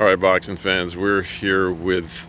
All right, boxing fans, we're here with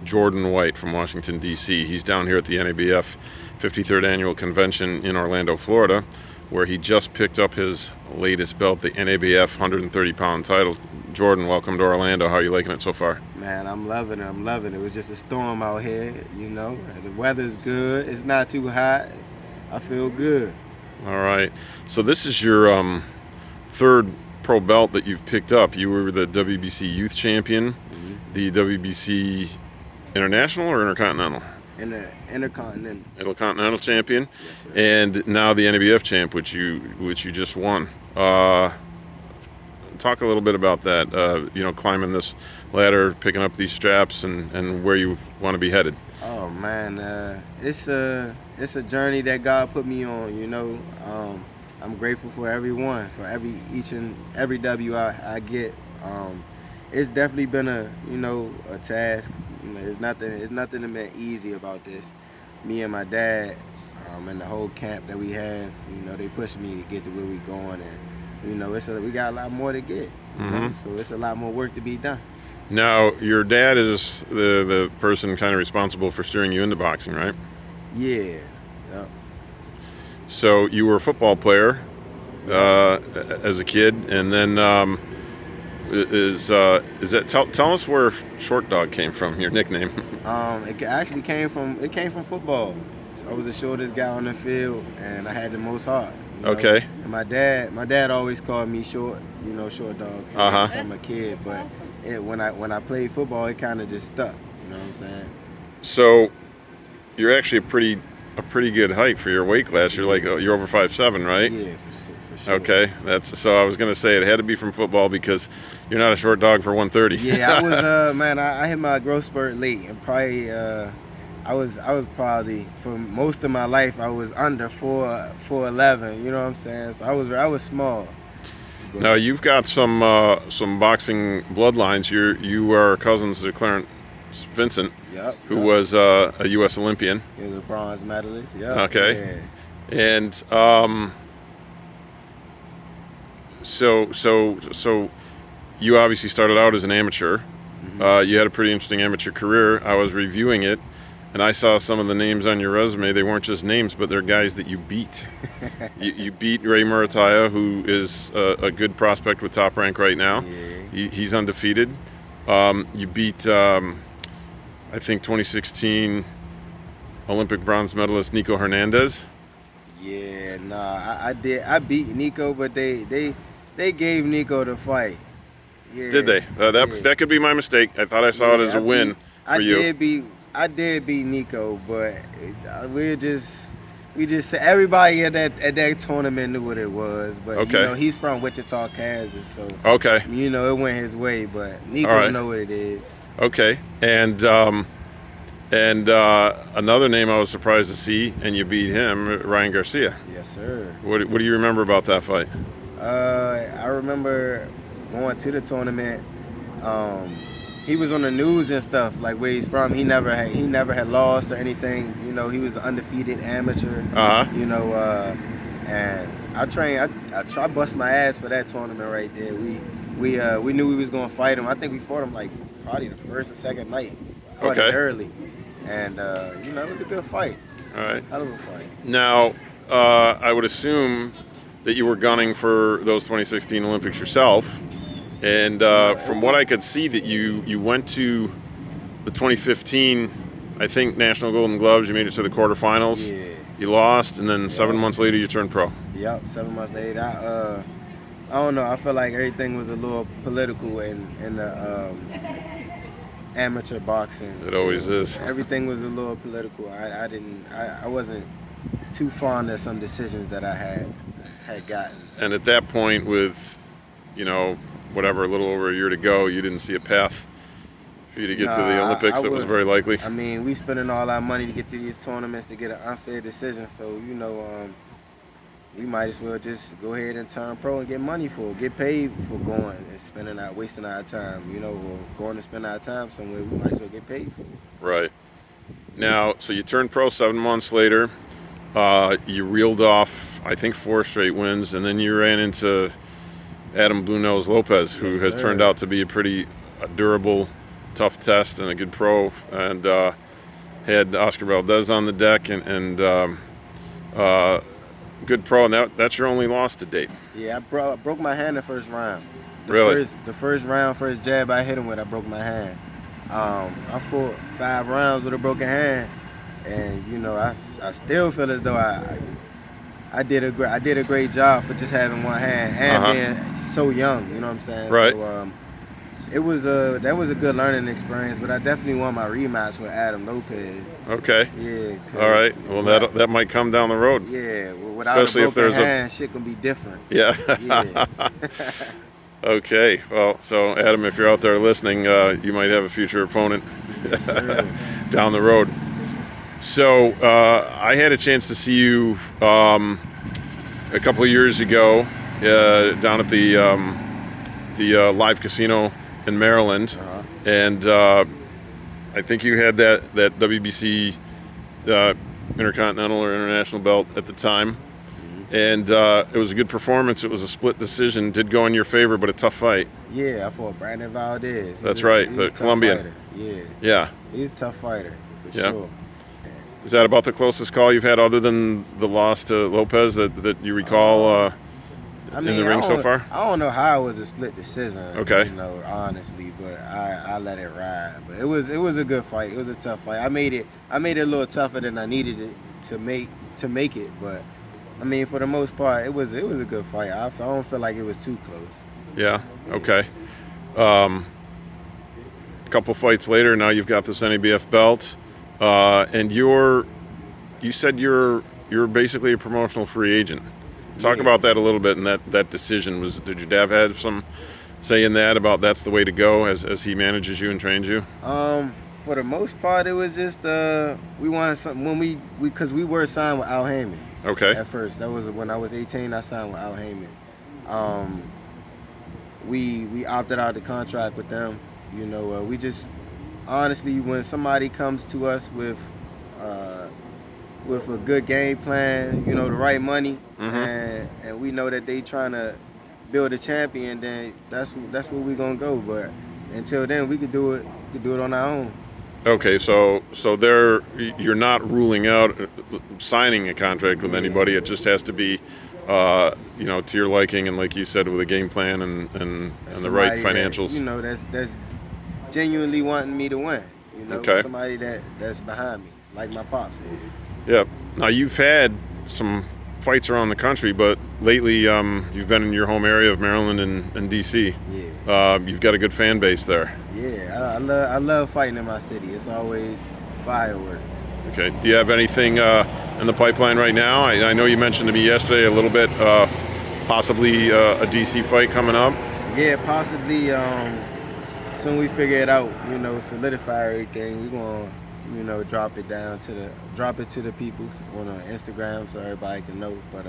Jordan White from Washington, D.C. He's down here at the NABF 53rd Annual Convention in Orlando, Florida, where he just picked up his latest belt, the NABF 130-pound title. Jordan, welcome to Orlando. How are you liking it so far? Man, I'm loving it. I'm loving it. It was just a storm out here, you know. The weather's good. It's not too hot. I feel good. All right. So this is your third pro belt that you've picked up. You were the WBC Youth Champion, the WBC International or Intercontinental? Intercontinental. Intercontinental Champion, Yes, sir. and now the NABF Champ, which you just won. Talk a little bit about that. Climbing this ladder, picking up these straps, and where you want to be headed. Oh man, it's a journey that God put me on. You know, I'm grateful for everyone, for each and every W I get. It's definitely been a task. You know, it's nothing that been easy about this. Me and my dad, and the whole camp that we have, they pushed me to get to where we going, and we got a lot more to get. So it's a lot more work to be done. Now, your dad is the person kind of responsible for steering you into boxing, right? Yeah. Yep. So you were a football player as a kid, and then tell us where Short Dog came from, your nickname. It actually came from football. So I was the shortest guy on the field, and I had the most heart. Okay. And my dad always called me Short, Short Dog from a kid. But when I played football, it kind of just stuck. You know what I'm saying? So you're actually a pretty good height for your weight class. You're you're over 5'7", right? Yeah, for sure. Okay, so I was gonna say it had to be from football because you're not a short dog for 130. Yeah, I was man. I hit my growth spurt late, and probably I was probably for most of my life I was under 4'11". You know what I'm saying? So I was small. But Now you've got some boxing bloodlines. You are cousins to Clarence Vincent, who was a U.S. Olympian. He was a bronze medalist. Yeah. Okay. Yeah. And so you obviously started out as an amateur. You had a pretty interesting amateur career. I was reviewing it, and I saw some of the names on your resume. They weren't just names, but they're guys that you beat. you beat Ray Murataya, who is a good prospect with Top Rank right now. Yeah. He's undefeated. You beat, I think, 2016 Olympic bronze medalist Nico Hernandez. Yeah, nah, I did. I beat Nico, but they gave Nico the fight. Yeah. Did they? That could be my mistake. I thought I saw it as a win for you. I did beat Nico, but we just everybody at that tournament knew what it was. But Okay. he's from Wichita, Kansas, so Okay. it went his way. But Nico All right. know what it is. Okay. And another name I was surprised to see, and you beat him, Ryan Garcia. Yes, sir. What do you remember about that fight? I remember going to the tournament. He was on the news and stuff, like where he's from. He never had lost or anything. He was an undefeated amateur. And I bust my ass for that tournament right there. We knew we was gonna fight him. I think we fought him like probably the first or second night. Caught it early, and it was a good fight. All right. Hell of a fight. Now, I would assume that you were gunning for those 2016 Olympics yourself. And from what I could see, that you went to the 2015, I think, National Golden Gloves. You made it to the quarterfinals. Yeah. You lost, and then 7 months later, you turned pro. Yep, 7 months later. I don't know. I feel like everything was a little political in the amateur boxing. It always is. Everything was a little political. I wasn't too fond of some decisions that I had gotten. And at that point, with whatever, a little over a year to go, you didn't see a path for you to get to the Olympics. That was very likely. I mean, we spending all our money to get to these tournaments to get an unfair decision. So we might as well just go ahead and turn pro and get money for it, get paid for going and wasting our time. Or going to spend our time somewhere. We might as well get paid for it. Right. Now, so you turned pro 7 months later. You reeled off, I think, 4 straight wins, and then you ran into Adam Blue Nose Lopez, who has turned out to be a pretty a durable, tough test and a good pro, and had Oscar Valdez on the deck and good pro, and that's your only loss to date. Yeah, I broke my hand the first round. Really? The first round, first jab I hit him with, I broke my hand. I fought 5 rounds with a broken hand, and you know, I still feel as though I did a great job for just having one hand and being so young. You know what I'm saying? Right. So that was a good learning experience, but I definitely want my rematch with Adam Lopez. Okay. Yeah. All right. Well, that might come down the road. Yeah. Without Especially a if broken there's hand, shit can be different. Yeah. Yeah. Okay. Well, so Adam, if you're out there listening, you might have a future opponent Yes, sir. down the road. So I had a chance to see you a couple of years ago down at the live casino in Maryland, and I think you had that WBC Intercontinental or International belt at the time, and it was a good performance. It was a split decision, did go in your favor, but a tough fight. Yeah, I fought Brandon Valdez. That's right, He's the a tough Colombian. fighter. Yeah. Yeah. He's a tough fighter, for Yeah. sure. Is that about the closest call you've had, other than the loss to Lopez, that you recall I mean, in the ring so far? I don't know how it was a split decision. Okay. You know, honestly, but I let it ride. But it was a good fight. It was a tough fight. I made it a little tougher than I needed it to make it. But I mean, for the most part, it was a good fight. I don't feel like it was too close. Yeah. Okay. A couple fights later, now you've got this NABF belt, and you said you're basically a promotional free agent. Talk about that a little bit. And that decision did your dad have some say in that, about that's the way to go as he manages you and trains you? For the most part, it was just we wanted something when because we were signed with Al Heyman. Okay. At first, that was when I was 18. I signed with Al Heyman. We opted out the contract with them. You know, we just honestly, when somebody comes to us with a good game plan, you know, the right money, and we know that they trying to build a champion, then that's where we gonna go. But until then, we could do it. We could do it on our own. Okay, so you're not ruling out signing a contract with anybody. It just has to be, to your liking, and like you said, with a game plan and the right financials. That's genuinely wanting me to win. You know, Okay. Somebody that's behind me, like my pops is. Yeah. Now you've had some fights around the country, but lately you've been in your home area of Maryland and DC. Yeah. You've got a good fan base there. Yeah, I love fighting in my city. It's always fireworks. Okay. Do you have anything in the pipeline right now? I know you mentioned to me yesterday a little bit, possibly a DC fight coming up. Yeah, possibly. Soon we figure it out. You know, solidify everything. We gonna, drop it to the people on Instagram so everybody can know. But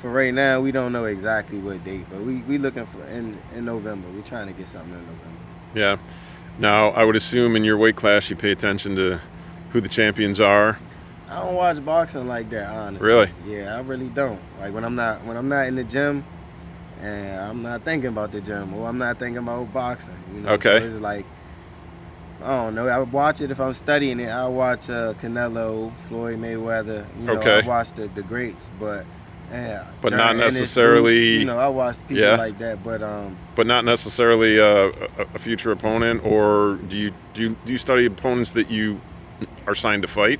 for right now, we don't know exactly what date. But we looking for in November. We trying to get something in November. Yeah. Now, I would assume in your weight class you pay attention to who the champions are. I don't watch boxing like that, honestly. Really? Yeah, I really don't. Like when I'm not in the gym, and I'm not thinking about the gym, or I'm not thinking about boxing. You know? Okay. So it's like, I don't know. I would watch it if I'm studying it. I watch Canelo, Floyd Mayweather. Okay. I watch the greats, but. Yeah, But not necessarily. I watch people like that, But not necessarily a future opponent, or do you study opponents that you are signed to fight?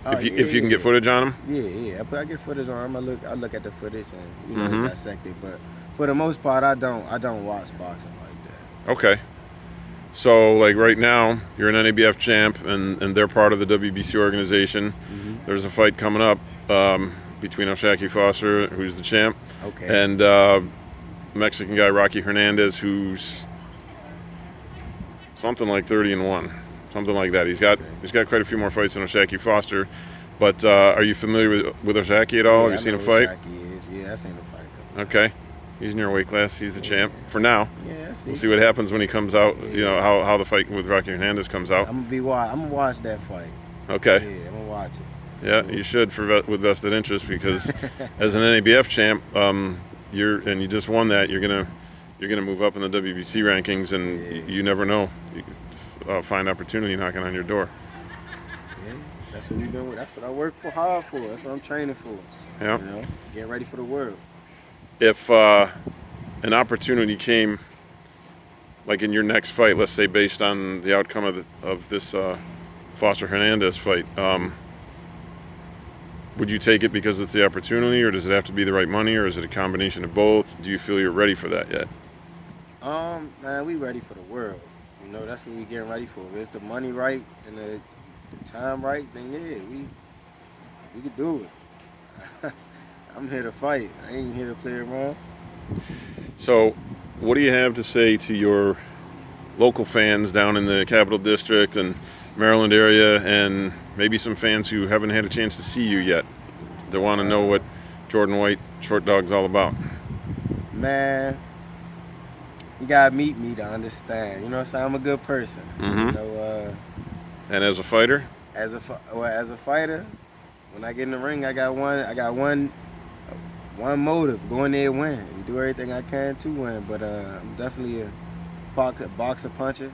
If you can get footage on them. Yeah. I get footage on them. I look at the footage and dissect it. But for the most part, I don't watch boxing like that. Okay. So like right now, you're an NABF champ, and they're part of the WBC organization. There's a fight coming up. Between Oshaki Foster, who's the champ, and Mexican guy Rocky Hernandez, who's something like 30-1, something like that. He's got quite a few more fights than Oshaki Foster. But are you familiar with Oshaki at all? Have you seen him fight? Yeah, I seen him fight a couple times. Okay, he's in your weight class. He's the champ for now. Yeah, I see. We'll see what happens when he comes out. You know how the fight with Rocky Hernandez comes out. I'm gonna watch that fight. Okay. Yeah, I'm gonna watch it. Yeah, you should with vested interest, because as an NABF champ, you just won that. You're gonna you're going to move up in the WBC rankings, and you never know. You could find opportunity knocking on your door. Yeah, that's what we've been with. That's what I work for hard for. That's what I'm training for. Yeah. You know, getting ready for the world. If an opportunity came, like in your next fight, let's say based on the outcome of this Foster Hernandez fight, would you take it because it's the opportunity, or does it have to be the right money, or is it a combination of both? Do you feel you're ready for that yet? Man, we ready for the world. You know, that's what we getting ready for. If it's the money right and the time right, then yeah, we could do it. I'm here to fight. I ain't here to play around. So, what do you have to say to your local fans down in the Capital District and Maryland area, and maybe some fans who haven't had a chance to see you yet? They want to know what Jordan White Short Dog's all about. Man, you gotta meet me to understand. You know what I'm saying? I'm a good person. Mm-hmm. You know, And as a fighter? as a fighter, when I get in the ring, I got one motive: go in there and win, and do everything I can to win. But I'm definitely a boxer puncher.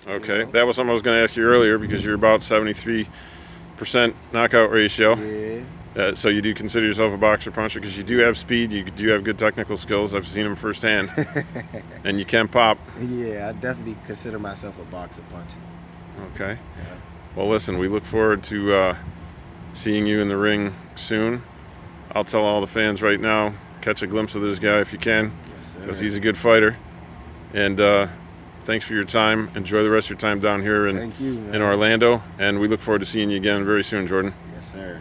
Okay, You know? that was something I was going to ask you earlier, because you're about 73% knockout ratio. Yeah. So you do consider yourself a boxer puncher, because you do have speed, you do have good technical skills. I've seen them firsthand, and you can pop. Yeah, I definitely consider myself a boxer puncher. Okay. Yeah. Well, listen, we look forward to seeing you in the ring soon. I'll tell all the fans right now, catch a glimpse of this guy if you can, Yes, because sir. he's a good fighter. And thanks for your time. Enjoy the rest of your time down here Thank you, man. in Orlando, and we look forward to seeing you again very soon, Jordan. Yes, sir.